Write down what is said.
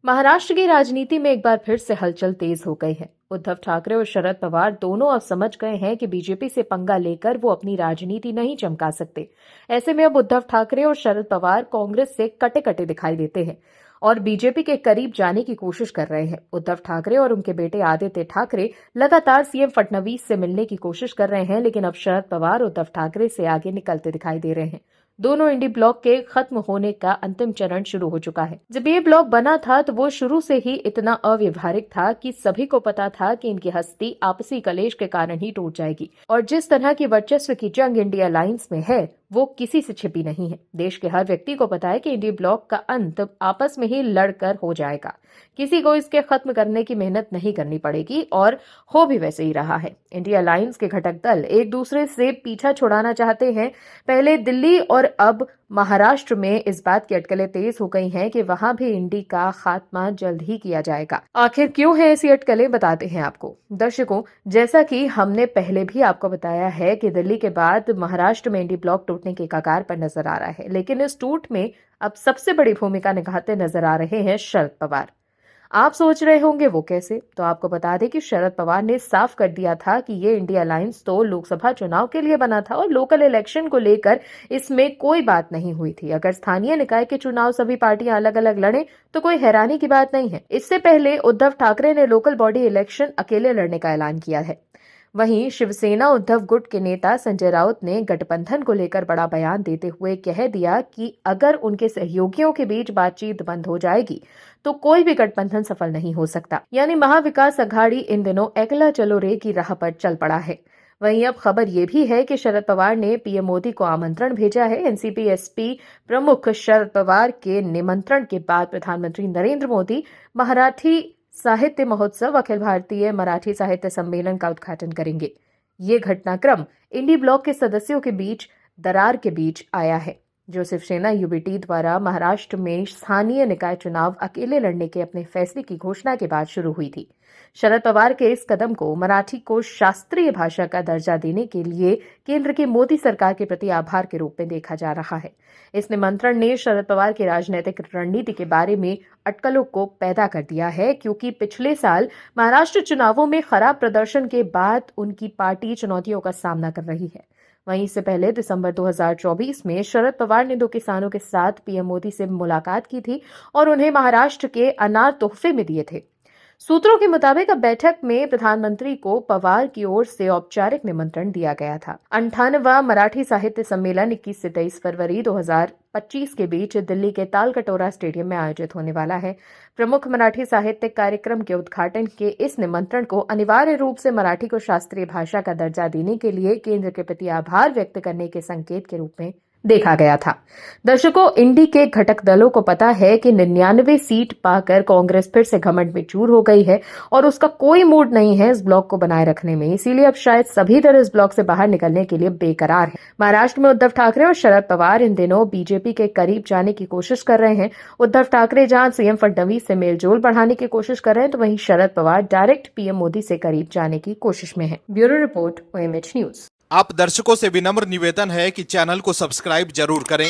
महाराष्ट्र की राजनीति में एक बार फिर से हलचल तेज हो गई है। उद्धव ठाकरे और शरद पवार दोनों अब समझ गए हैं कि बीजेपी से पंगा लेकर वो अपनी राजनीति नहीं चमका सकते। ऐसे में अब उद्धव ठाकरे और शरद पवार कांग्रेस से कटे कटे दिखाई देते हैं और बीजेपी के करीब जाने की कोशिश कर रहे हैं। उद्धव ठाकरे और उनके बेटे आदित्य ठाकरे लगातार सीएम फडणवीस से मिलने की कोशिश कर रहे हैं, लेकिन अब शरद पवार उद्धव ठाकरे से आगे निकलते दिखाई दे रहे हैं। दोनों इंडी ब्लॉक के खत्म होने का अंतिम चरण शुरू हो चुका है। जब ये ब्लॉक बना था तो वो शुरू से ही इतना अव्यवहारिक था कि सभी को पता था कि इनकी हस्ती आपसी कलेश के कारण ही टूट जाएगी और जिस तरह की वर्चस्व की जंग इंडिया अलायंस में है वो किसी से छिपी नहीं है। देश के हर व्यक्ति को पता है कि इंडी ब्लॉक का अंत आपस में ही लड़कर हो जाएगा। किसी को इसके खत्म करने की मेहनत नहीं करनी पड़ेगी और हो भी वैसे ही रहा है। इंडिया अलायंस के घटक दल एक दूसरे से पीछा छुड़ाना चाहते हैं। पहले दिल्ली और अब महाराष्ट्र में इस बात की अटकलें तेज हो गई हैं कि वहां भी इंडी का खात्मा जल्द ही किया जाएगा। आखिर क्यों है ऐसी अटकलें, बताते हैं आपको। दर्शकों, जैसा कि हमने पहले भी आपको बताया है कि दिल्ली के बाद महाराष्ट्र में इंडी ब्लॉक टूटने के कगार पर नजर आ रहा है, लेकिन इस टूट में अब सबसे बड़ी भूमिका निभाते नजर आ रहे हैं शरद पवार। आप सोच रहे होंगे वो कैसे, तो आपको बता दें कि शरद पवार ने साफ कर दिया था कि ये इंडिया अलायंस तो लोकसभा चुनाव के लिए बना था और लोकल इलेक्शन को लेकर इसमें कोई बात नहीं हुई थी। अगर स्थानीय निकाय के चुनाव सभी पार्टियां अलग अलग लड़े तो कोई हैरानी की बात नहीं है। इससे पहले उद्धव ठाकरे ने लोकल बॉडी इलेक्शन अकेले लड़ने का ऐलान किया है। वहीं शिवसेना उद्धव गुट के नेता संजय राउत ने गठबंधन को लेकर बड़ा बयान देते हुए कह दिया कि अगर उनके सहयोगियों के बीच बातचीत बंद हो जाएगी तो कोई भी गठबंधन सफल नहीं हो सकता। यानी महाविकास अघाड़ी इन दिनों एकला चलो रे की राह पर चल पड़ा है। वहीं अब खबर यह भी है कि शरद पवार ने पीएम मोदी को आमंत्रण भेजा है। एनसीपी एसपी प्रमुख शरद पवार के निमंत्रण के बाद प्रधानमंत्री नरेंद्र मोदी मराठी साहित्य महोत्सव अखिल भारतीय मराठी साहित्य सम्मेलन का उद्घाटन करेंगे। ये घटनाक्रम इंडी ब्लॉक के सदस्यों के बीच दरार के बीच आया है, जो शिवसेना यूबीटी द्वारा महाराष्ट्र में स्थानीय निकाय चुनाव अकेले लड़ने के अपने फैसले की घोषणा के बाद शुरू हुई थी। शरद पवार के इस कदम को मराठी को शास्त्रीय भाषा का दर्जा देने के लिए केंद्र की मोदी सरकार के प्रति आभार के रूप में देखा जा रहा है। इस निमंत्रण ने शरद पवार की राजनीतिक रणनीति के बारे में अटकलों को पैदा कर दिया है, क्योंकि पिछले साल महाराष्ट्र चुनावों में खराब प्रदर्शन के बाद उनकी पार्टी चुनौतियों का सामना कर रही है। वहीं इससे पहले दिसंबर 2024 में शरद पवार ने 2 किसानों के साथ पीएम मोदी से मुलाकात की थी और उन्हें महाराष्ट्र के अनार तोहफे में दिए थे। सूत्रों के मुताबिक अब बैठक में प्रधानमंत्री को पवार की ओर से औपचारिक निमंत्रण दिया गया था। 58वां मराठी साहित्य सम्मेलन 21 से 23 फरवरी 2025 के बीच दिल्ली के तालकटोरा स्टेडियम में आयोजित होने वाला है। प्रमुख मराठी साहित्यिक कार्यक्रम के उद्घाटन के इस निमंत्रण को अनिवार्य रूप से मराठी को शास्त्रीय भाषा का दर्जा देने के लिए केंद्र के प्रति आभार व्यक्त करने के संकेत के रूप में देखा गया था। दर्शकों, इंडी के घटक दलों को पता है कि 99 सीट पाकर कांग्रेस फिर से घमंड में चूर हो गई है और उसका कोई मूड नहीं है इस ब्लॉक को बनाए रखने में। इसीलिए अब शायद सभी दल इस ब्लॉक से बाहर निकलने के लिए बेकरार हैं। महाराष्ट्र में उद्धव ठाकरे और शरद पवार इन दिनों बीजेपी के करीब जाने की कोशिश कर रहे हैं। उद्धव ठाकरे जहां सीएम फडणवीस से मेलजोल बढ़ाने की कोशिश कर रहे हैं, तो वहीं शरद पवार डायरेक्ट पीएम मोदी से करीब जाने की कोशिश में है। Bureau report, OMH news. आप दर्शकों से विनम्र निवेदन है कि चैनल को सब्सक्राइब जरूर करें